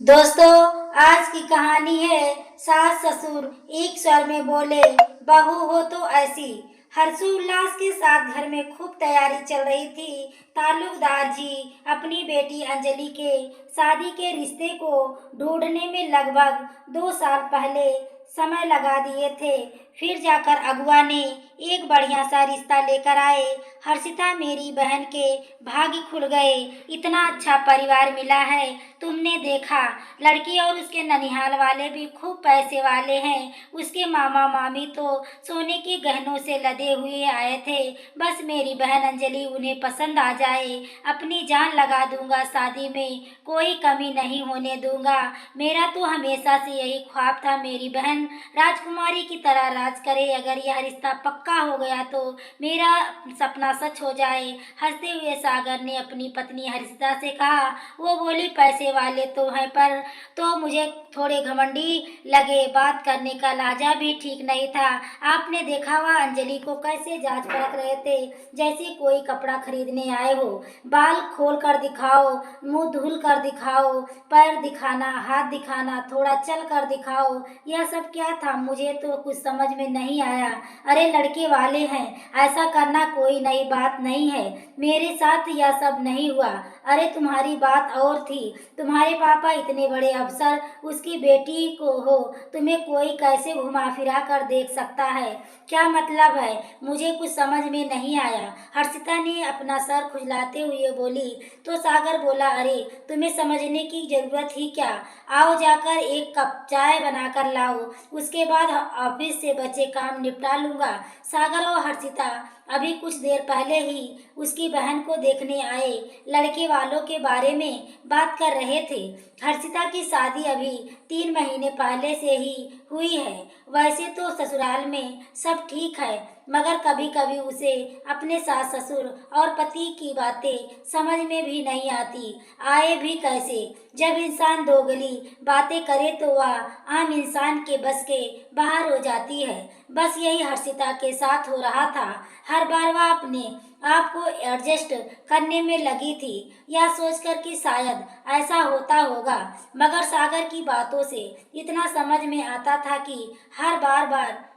दोस्तों, आज की कहानी है सास ससुर एक स्वर में बोले, बहू हो तो ऐसी। हर्षोल्लास के साथ घर में खूब तैयारी चल रही थी। ताल्लुकदार जी अपनी बेटी अंजलि के शादी के रिश्ते को ढूंढने में लगभग 2 साल पहले समय लगा दिए थे। फिर जाकर अगुआ ने एक बढ़िया सा रिश्ता लेकर आए। हर्षिता मेरी बहन के भाग्य खुल गए। इतना अच्छा परिवार मिला है। तुमने देखा, लड़की और उसके ननिहाल वाले भी खूब पैसे वाले हैं। उसके मामा मामी तो सोने के गहनों से लदे हुए आए थे। बस मेरी बहन अंजलि उन्हें पसंद आ जाए, अपनी जान लगा दूंगा शादी में, कोई कमी नहीं होने दूंगा। मेरा तो हमेशा से यही ख्वाब था, मेरी बहन राजकुमारी की तरह राज करे। अगर यह रिश्ता पक्का हो गया तो मेरा सपना सच हो जाए। हंसते हुए सागर ने अपनी पत्नी हर्षिता से कहा। वो बोली, पैसे वाले तो हैं, पर तो मुझे थोड़े घमंडी लगे। बात करने का लहजा भी ठीक नहीं था। आपने देखा वह अंजलि को कैसे जांच परख रहे थे, जैसे कोई कपड़ा खरीदने आए हो। बाल खोल कर दिखाओ, मुंह धुल कर दिखाओ, पैर दिखाना, हाथ दिखाना, थोड़ा चल कर दिखाओ। यह सब क्या था, मुझे तो कुछ समझ में नहीं आया। अरे लड़के वाले हैं, ऐसा करना कोई नई बात नहीं है। मेरे साथ यह सब नहीं हुआ। अरे तुम्हारी बात और थी। तुम्हारे पापा इतने बड़े अफसर, उसकी बेटी को हो, तुम्हें कोई कैसे घुमा फिरा कर देख सकता है? क्या मतलब है? मुझे कुछ समझ में नहीं आया। हर्षिता ने अपना सर खुजलाते हुए बोली। तो सागर बोला, अरे तुम्हें समझने की जरूरत ही क्या। आओ जाकर एक कप चाय बनाकर लाओ, उसके बाद ऑफिस से बचे काम निपटा लूंगा। सागर और हर्षिता अभी कुछ देर पहले ही उसकी बहन को देखने आए लड़के वालों के बारे में बात कर रहे थे। हर्षिता की शादी अभी 3 महीने पहले से ही हुई है। वैसे तो ससुराल में सब ठीक है, मगर कभी कभी उसे अपने सास ससुर और पति की बातें समझ में भी नहीं आती। आए भी कैसे? जब इंसान दोगली बातें करे तो वह आम इंसान के बस के बाहर हो जाती है। बस यही हर्षिता के साथ हो रहा था। हर बार वह अपने आप को एडजस्ट करने में लगी थी, यह सोचकर कि शायद ऐसा होता होगा। मगर सागर की बातों से इतना समझ में आता था कि हर बार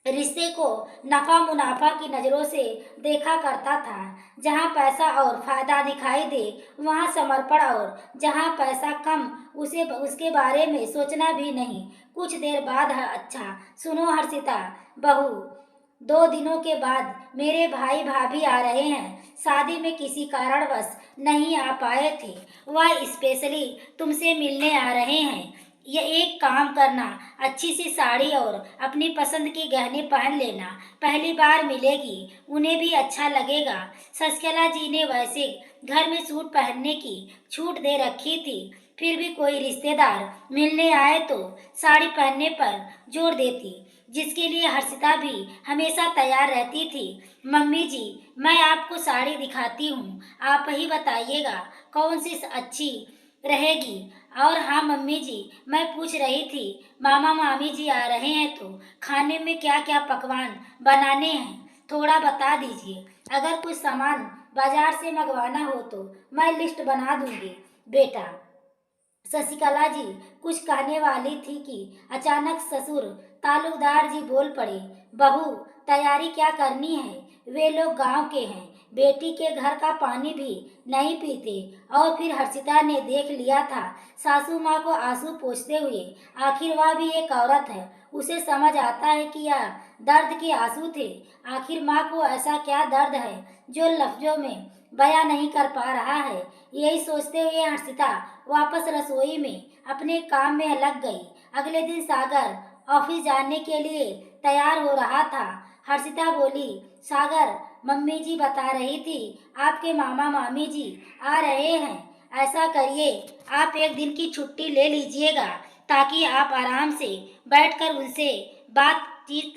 रिश्ते को नफा मुनाफा की नज़रों से देखा करता था। जहाँ पैसा और फायदा दिखाई दे वहाँ समर्पण, और जहाँ पैसा कम उसे उसके बारे में सोचना भी नहीं। कुछ देर बाद, अच्छा सुनो हर्षिता बहू, 2 दिनों के बाद मेरे भाई भाभी आ रहे हैं। शादी में किसी कारणवश नहीं आ पाए थे, वह स्पेशली तुमसे मिलने आ रहे हैं। ये एक काम करना, अच्छी सी साड़ी और अपनी पसंद के गहने पहन लेना। पहली बार मिलेगी, उन्हें भी अच्छा लगेगा। शशिकला जी ने वैसे घर में सूट पहनने की छूट दे रखी थी, फिर भी कोई रिश्तेदार मिलने आए तो साड़ी पहनने पर जोर देती, जिसके लिए हर्षिता भी हमेशा तैयार रहती थी। मम्मी जी, मैं आपको साड़ी दिखाती हूँ, आप ही बताइएगा कौन सी अच्छी रहेगी। और हाँ मम्मी जी, मैं पूछ रही थी, मामा मामी जी आ रहे हैं तो खाने में क्या क्या पकवान बनाने हैं, थोड़ा बता दीजिए। अगर कुछ सामान बाजार से मंगवाना हो तो मैं लिस्ट बना दूंगी। बेटा, शशिकला जी कुछ कहने वाली थी कि अचानक ससुर तालुकदार जी बोल पड़े, बहू तैयारी क्या करनी है? वे लोग गांव के हैं, बेटी के घर का पानी भी नहीं पीते। और फिर हर्षिता ने देख लिया था सासू माँ को आंसू पोंछते हुए। आखिर वह भी एक औरत है, उसे समझ आता है कि यह दर्द के आंसू थे। आखिर माँ को ऐसा क्या दर्द है जो लफ्जों में बयां नहीं कर पा रहा है। यही सोचते हुए हर्षिता वापस रसोई में अपने काम में लग गई। अगले दिन सागर ऑफिस जाने के लिए तैयार हो रहा था। हर्षिता बोली, सागर मम्मी जी बता रही थी आपके मामा मामी जी आ रहे हैं। ऐसा करिए, आप एक दिन की छुट्टी ले लीजिएगा, ताकि आप आराम से बैठकर उनसे बातचीत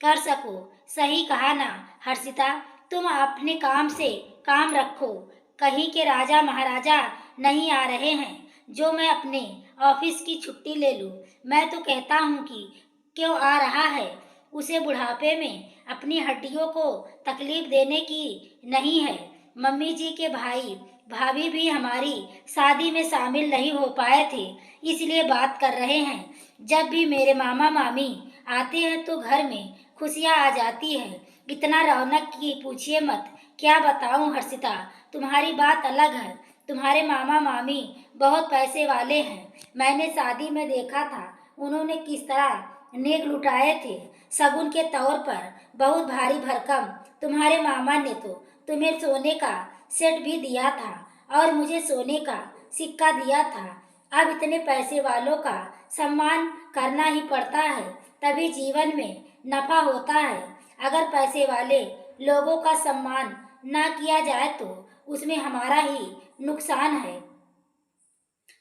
कर सको। सही कहा ना हर्षिता, तुम अपने काम से काम रखो। कहीं के राजा महाराजा नहीं आ रहे हैं जो मैं अपने ऑफिस की छुट्टी ले लूं। मैं तो कहता हूं कि क्यों आ रहा है, उसे बुढ़ापे में अपनी हड्डियों को तकलीफ देने की नहीं है। मम्मी जी के भाई भाभी भी हमारी शादी में शामिल नहीं हो पाए थे, इसलिए बात कर रहे हैं। जब भी मेरे मामा मामी आते हैं तो घर में खुशियाँ आ जाती है। इतना रौनक की पूछिए मत। क्या बताऊं हर्षिता, तुम्हारी बात अलग है। तुम्हारे मामा मामी बहुत पैसे वाले हैं। मैंने शादी में देखा था उन्होंने किस तरह नेक लुटाए थे शगुन के तौर पर। बहुत भारी भरकम। तुम्हारे मामा ने तो तुम्हें सोने का सेट भी दिया था और मुझे सोने का सिक्का दिया था। अब इतने पैसे वालों का सम्मान करना ही पड़ता है, तभी जीवन में नफा होता है। अगर पैसे वाले लोगों का सम्मान ना किया जाए तो उसमें हमारा ही नुकसान है।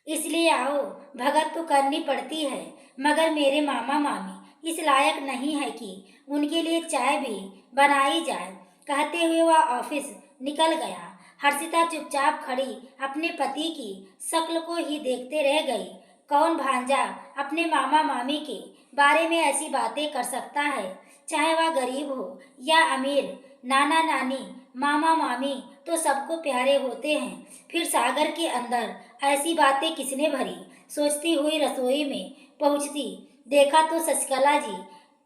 इसलिए आओ, भगत तो करनी पड़ती है। मगर मेरे मामा मामी इस लायक नहीं है कि उनके लिए चाय भी बनाई जाए। कहते हुए वह ऑफिस निकल गया। हर्षिता चुपचाप खड़ी अपने पति की शक्ल को ही देखते रह गई। कौन भांजा अपने मामा मामी के बारे में ऐसी बातें कर सकता है, चाहे वह गरीब हो या अमीर। नाना नानी मामा मामी तो सबको प्यारे होते हैं, फिर सागर के अंदर ऐसी बातें किसने भरी। सोचती हुई रसोई में पहुंचती, देखा तो शशिकला जी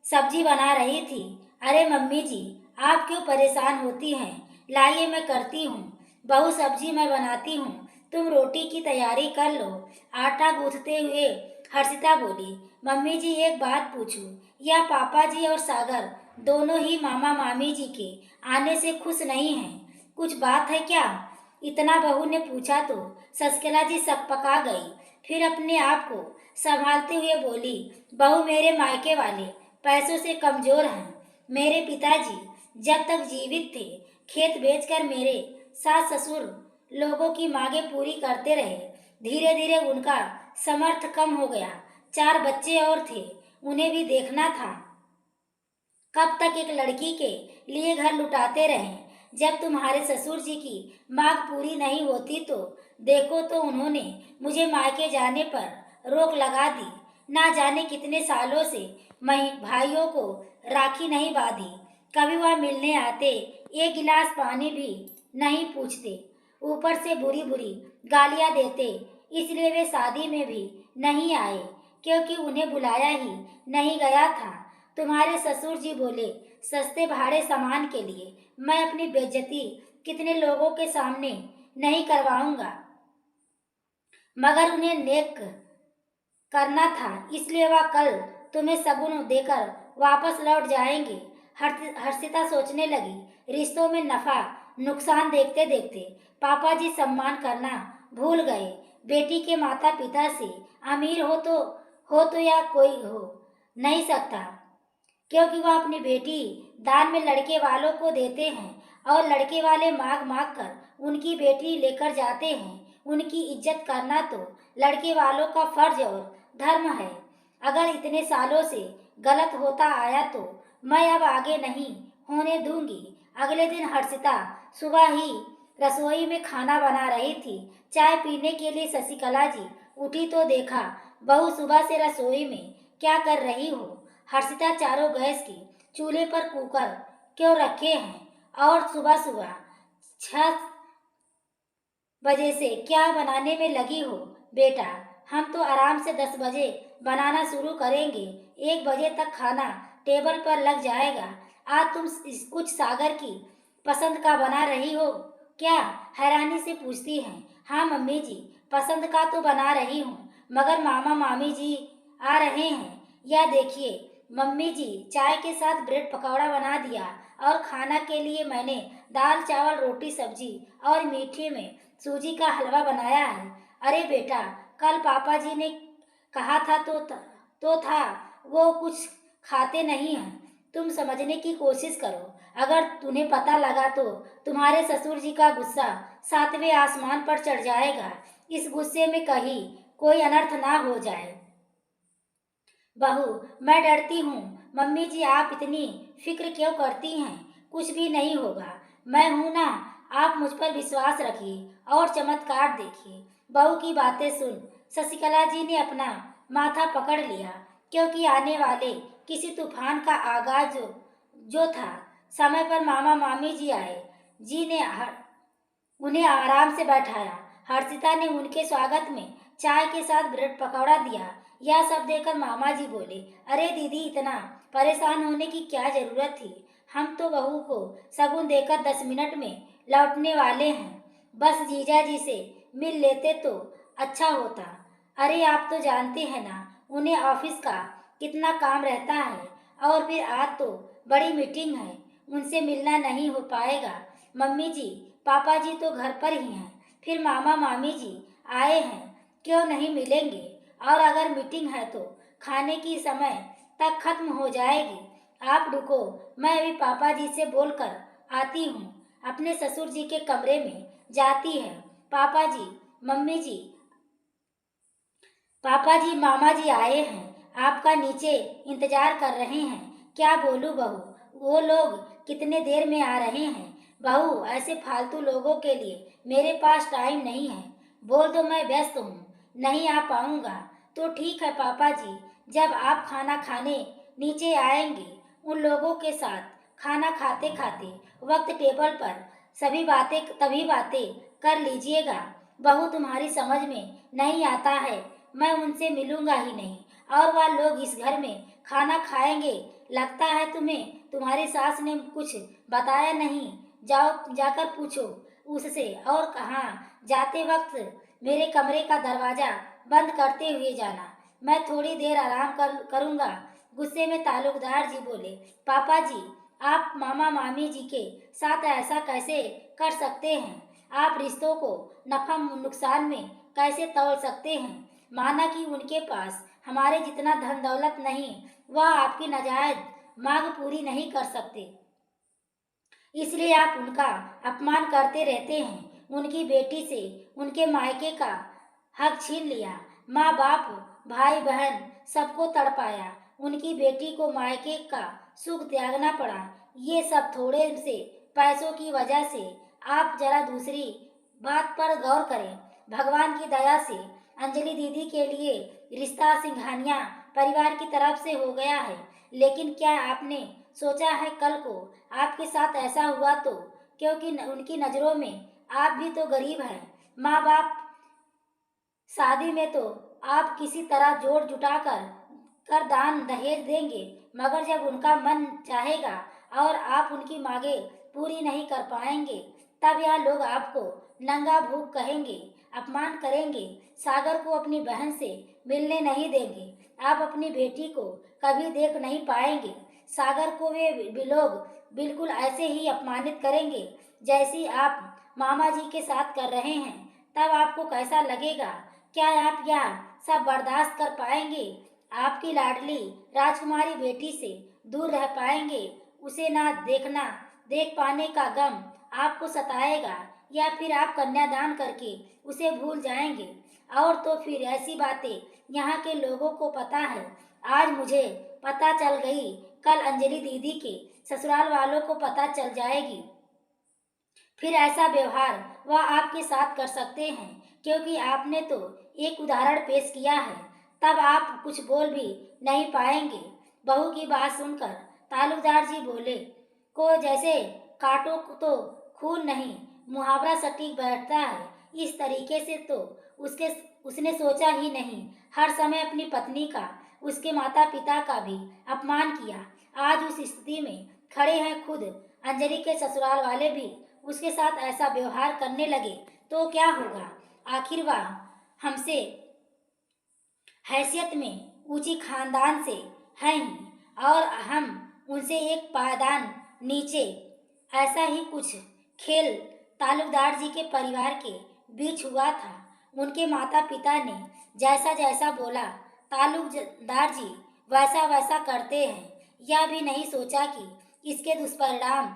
सब्जी बना रही थी। अरे मम्मी जी, आप क्यों परेशान होती हैं, लाइए मैं करती हूँ। बहू सब्जी मैं बनाती हूँ, तुम रोटी की तैयारी कर लो। आटा गूंथते हुए हर्षिता बोली, मम्मी जी एक बात पूछूं, या पापा जी और सागर दोनों ही मामा मामी जी के आने से खुश नहीं हैं? कुछ बात है क्या? इतना बहू ने पूछा तो शशिकला जी सकपका गई। फिर अपने आप को संभालते हुए बोली, बहू मेरे मायके वाले पैसों से कमजोर हैं। मेरे पिताजी जब तक जीवित थे खेत बेचकर मेरे सास ससुर लोगों की मांगे पूरी करते रहे। धीरे धीरे उनका समर्थ कम हो गया। 4 बच्चे और थे, उन्हें भी देखना था। कब तक एक लड़की के लिए घर लुटाते रहें? जब तुम्हारे ससुर जी की मांग पूरी नहीं होती तो देखो, तो उन्होंने मुझे मायके जाने पर रोक लगा दी। ना जाने कितने सालों से मैं भाइयों को राखी नहीं बांधी। कभी वह मिलने आते, एक गिलास पानी भी नहीं पूछते, ऊपर से बुरी बुरी गालियां देते। इसलिए वे शादी में भी नहीं आए, क्योंकि उन्हें बुलाया ही नहीं गया था। तुम्हारे ससुर जी बोले, सस्ते भाड़े सामान के लिए मैं अपनी बेइज्जती कितने लोगों के सामने नहीं करवाऊंगा। मगर उन्हें नेक करना था, इसलिए वह कल तुम्हें सगुन देकर वापस लौट जाएंगे। हर्षिता सोचने लगी, रिश्तों में नफा नुकसान देखते देखते पापा जी सम्मान करना भूल गए। बेटी के माता पिता से अमीर हो तो या कोई हो नहीं सकता, क्योंकि वह अपनी बेटी दान में लड़के वालों को देते हैं और लड़के वाले मांग मांग कर उनकी बेटी लेकर जाते हैं। उनकी इज्जत करना तो लड़के वालों का फर्ज और धर्म है। अगर इतने सालों से गलत होता आया तो मैं अब आगे नहीं होने दूंगी। अगले दिन हर्षिता सुबह ही रसोई में खाना बना रही थी। चाय पीने के लिए शशिकला जी उठी तो देखा, बहू सुबह से रसोई में क्या कर रही हो? हर्षिता, चारों गैस की चूल्हे पर कुकर क्यों रखे हैं और सुबह सुबह 6 बजे से क्या बनाने में लगी हो? बेटा, हम तो आराम से 10 बजे बनाना शुरू करेंगे। 1 बजे तक खाना टेबल पर लग जाएगा। आज तुम कुछ सागर की पसंद का बना रही हो क्या? हैरानी से पूछती हैं। हाँ मम्मी जी, पसंद का तो बना रही हूँ, मगर मामा मामी जी आ रहे हैं। यह देखिए मम्मी जी, चाय के साथ ब्रेड पकौड़ा बना दिया और खाना के लिए मैंने दाल चावल रोटी सब्जी और मीठे में सूजी का हलवा बनाया है। अरे बेटा, कल पापा जी ने कहा था तो था, वो कुछ खाते नहीं हैं। तुम समझने की कोशिश करो। अगर तुम्हें पता लगा तो तुम्हारे ससुर जी का गुस्सा 7वें आसमान पर चढ़ जाएगा। इस गुस्से में कहीं कोई अनर्थ ना हो जाए। बहू, मैं डरती हूँ। मम्मी जी, आप इतनी फिक्र क्यों करती हैं? कुछ भी नहीं होगा, मैं हूं ना। आप मुझ पर विश्वास रखिए और चमत्कार देखिए। बहू की बातें सुन शशिकला जी ने अपना माथा पकड़ लिया, क्योंकि आने वाले किसी तूफान का आगाज जो था। समय पर मामा मामी जी आए। जी ने उन्हें आराम से बैठाया। हर्षिता ने उनके स्वागत में चाय के साथ ब्रेड पकौड़ा दिया। यह सब देखकर मामा जी बोले, अरे दीदी, इतना परेशान होने की क्या जरूरत थी? हम तो बहू को शगुन देकर 10 मिनट में लौटने वाले हैं। बस जीजा जी से मिल लेते तो अच्छा होता। अरे आप तो जानते हैं ना, उन्हें ऑफिस का कितना काम रहता है, और फिर आज तो बड़ी मीटिंग है, उनसे मिलना नहीं हो पाएगा। मम्मी जी पापा जी तो घर पर ही हैं, फिर मामा मामी जी आए हैं, क्यों नहीं मिलेंगे? और अगर मीटिंग है तो खाने की समय तक खत्म हो जाएगी। आप रुको, मैं अभी पापा जी से बोलकर आती हूँ। अपने ससुर जी के कमरे में जाती है। पापा जी, मम्मी जी, पापा जी मामा जी आए हैं, आपका नीचे इंतजार कर रहे हैं। क्या बोलूं बहू, वो लोग कितने देर में आ रहे हैं? बहू, ऐसे फालतू लोगों के लिए मेरे पास टाइम नहीं है। बोल दो मैं व्यस्त हूँ, नहीं आ पाऊंगा। तो ठीक है पापा जी, जब आप खाना खाने नीचे आएंगे, उन लोगों के साथ खाना खाते खाते वक्त टेबल पर तभी बातें कर लीजिएगा। बहू, तुम्हारी समझ में नहीं आता है, मैं उनसे मिलूंगा ही नहीं, और वह लोग इस घर में खाना खाएंगे। लगता है तुम्हें तुम्हारी सास ने कुछ बताया नहीं? जाओ, जाकर पूछो उससे। और कहाँ जाते वक्त मेरे कमरे का दरवाजा बंद करते हुए जाना। मैं थोड़ी देर आराम करूंगा। गुस्से में ताल्लुकदार जी बोले, पापा जी, आप मामा मामी जी के साथ ऐसा कैसे कर सकते हैं? आप रिश्तों को नफा नुकसान में कैसे तोल सकते हैं? माना कि उनके पास हमारे जितना धन दौलत नहीं, वह आपकी नाजायज मांग पूरी नहीं कर सकते, इसलिए आप उनका अपमान करते रहते हैं। उनकी बेटी से उनके मायके का हक छीन लिया। माँ बाप भाई बहन सबको तड़पाया। उनकी बेटी को मायके का सुख त्यागना पड़ा। ये सब थोड़े से पैसों की वजह से। आप जरा दूसरी बात पर गौर करें। भगवान की दया से अंजलि दीदी के लिए रिश्ता सिंघानिया परिवार की तरफ से हो गया है। लेकिन क्या आपने सोचा है कल को आपके साथ ऐसा हुआ तो? क्योंकि उनकी नज़रों में आप भी तो गरीब हैं। माँ बाप शादी में तो आप किसी तरह जोड़ जुटा कर दान दहेज देंगे, मगर जब उनका मन चाहेगा और आप उनकी मांगे पूरी नहीं कर पाएंगे, तब यह लोग आपको नंगा भूख कहेंगे, अपमान करेंगे। सागर को अपनी बहन से मिलने नहीं देंगे, आप अपनी बेटी को कभी देख नहीं पाएंगे। सागर को वे भी लोग बिल्कुल ऐसे ही अपमानित करेंगे जैसी आप मामा जी के साथ कर रहे हैं। तब आपको कैसा लगेगा? क्या आप यह सब बर्दाश्त कर पाएंगे? आपकी लाडली राजकुमारी बेटी से दूर रह पाएंगे? उसे ना देख पाने का गम आपको सताएगा, या फिर आप कन्यादान करके उसे भूल जाएंगे? और तो फिर ऐसी बातें यहाँ के लोगों को पता है। आज मुझे पता चल गई, कल अंजलि दीदी के ससुराल वालों को पता चल जाएगी। फिर ऐसा व्यवहार वह आपके साथ कर सकते हैं, क्योंकि आपने तो एक उदाहरण पेश किया है। तब आप कुछ बोल भी नहीं पाएंगे। बहू की बात सुनकर तालुकदार जी बोले, को जैसे काटो तो खून नहीं, मुहावरा सटीक बैठता है। इस तरीके से तो उसके उसने सोचा ही नहीं। हर समय अपनी पत्नी का, उसके माता पिता का भी अपमान किया। आज उस स्थिति में खड़े हैं खुद अंजलि के ससुराल वाले भी उसके साथ ऐसा व्यवहार करने लगे तो क्या होगा? आखिर वह हमसे हैसियत में ऊंची खानदान से हैं ही, और हम उनसे एक पायदान नीचे। ऐसा ही कुछ खेल तालुकदार जी के परिवार के बीच हुआ था। उनके माता पिता ने जैसा जैसा बोला, तालुकदार जी वैसा वैसा करते हैं। यह भी नहीं सोचा कि इसके दुष्परिणाम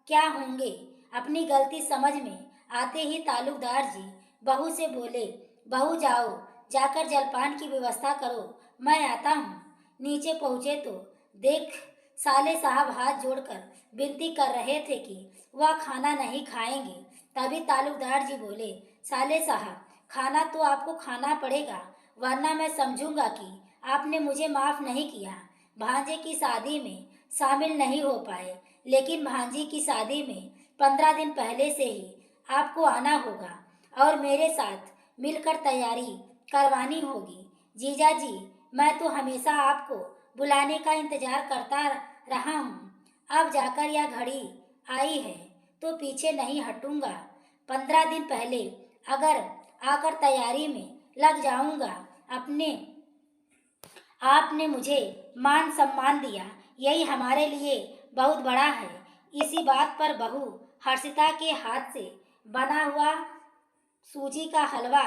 क्या होंगे। अपनी गलती समझ में आते ही तालुकदार जी बहू से बोले, बहू जाओ, जाकर जलपान की व्यवस्था करो, मैं आता हूँ। नीचे पहुँचे तो देख साले साहब हाथ जोड़कर विनती कर रहे थे कि वह खाना नहीं खाएंगे। तभी तालुकदार जी बोले, साले साहब, खाना तो आपको खाना पड़ेगा, वरना मैं समझूंगा कि आपने मुझे माफ़ नहीं किया। भांजे की शादी में शामिल नहीं हो पाए, लेकिन भांजी की शादी में 15 दिन पहले से ही आपको आना होगा और मेरे साथ मिलकर तैयारी करवानी होगी। जीजा जी, मैं तो हमेशा आपको बुलाने का इंतजार करता रहा हूँ। अब जाकर यह घड़ी आई है तो पीछे नहीं हटूंगा। 15 दिन पहले अगर आकर तैयारी में लग जाऊंगा। अपने आपने मुझे मान सम्मान दिया, यही हमारे लिए बहुत बड़ा है। इसी बात पर बहू हर्षिता के हाथ से बना हुआ सूजी का हलवा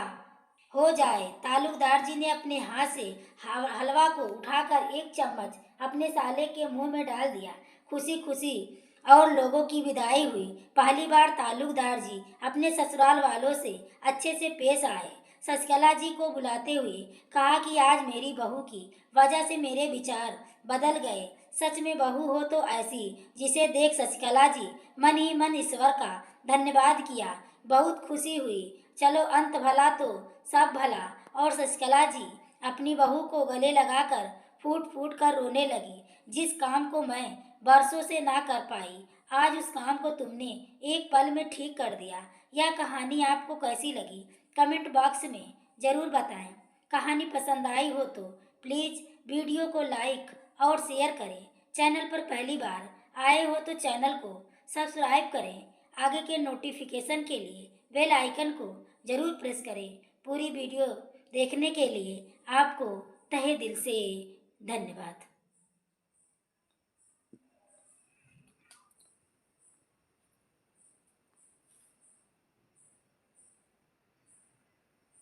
हो जाए। तालुकदार जी ने अपने हाथ से हलवा को उठाकर एक चम्मच अपने साले के मुंह में डाल दिया। खुशी खुशी और लोगों की विदाई हुई। पहली बार तालुकदार जी अपने ससुराल वालों से अच्छे से पेश आए। शशिकला जी को बुलाते हुए कहा कि आज मेरी बहू की वजह से मेरे विचार बदल गए। सच में बहू हो तो ऐसी, जिसे देख शशिकला जी मन ही मन ईश्वर का धन्यवाद किया। बहुत खुशी हुई। चलो अंत भला तो सब भला। और शशिकला जी अपनी बहू को गले लगाकर फूट फूट कर रोने लगी। जिस काम को मैं बरसों से ना कर पाई, आज उस काम को तुमने एक पल में ठीक कर दिया। यह कहानी आपको कैसी लगी कमेंट बॉक्स में ज़रूर बताएं। कहानी पसंद आई हो तो प्लीज़ वीडियो को लाइक और शेयर करें। चैनल पर पहली बार आए हो तो चैनल को सब्सक्राइब करें। आगे के नोटिफिकेशन के लिए बेल आइकन को ज़रूर प्रेस करें। पूरी वीडियो देखने के लिए आपको तहे दिल से धन्यवाद।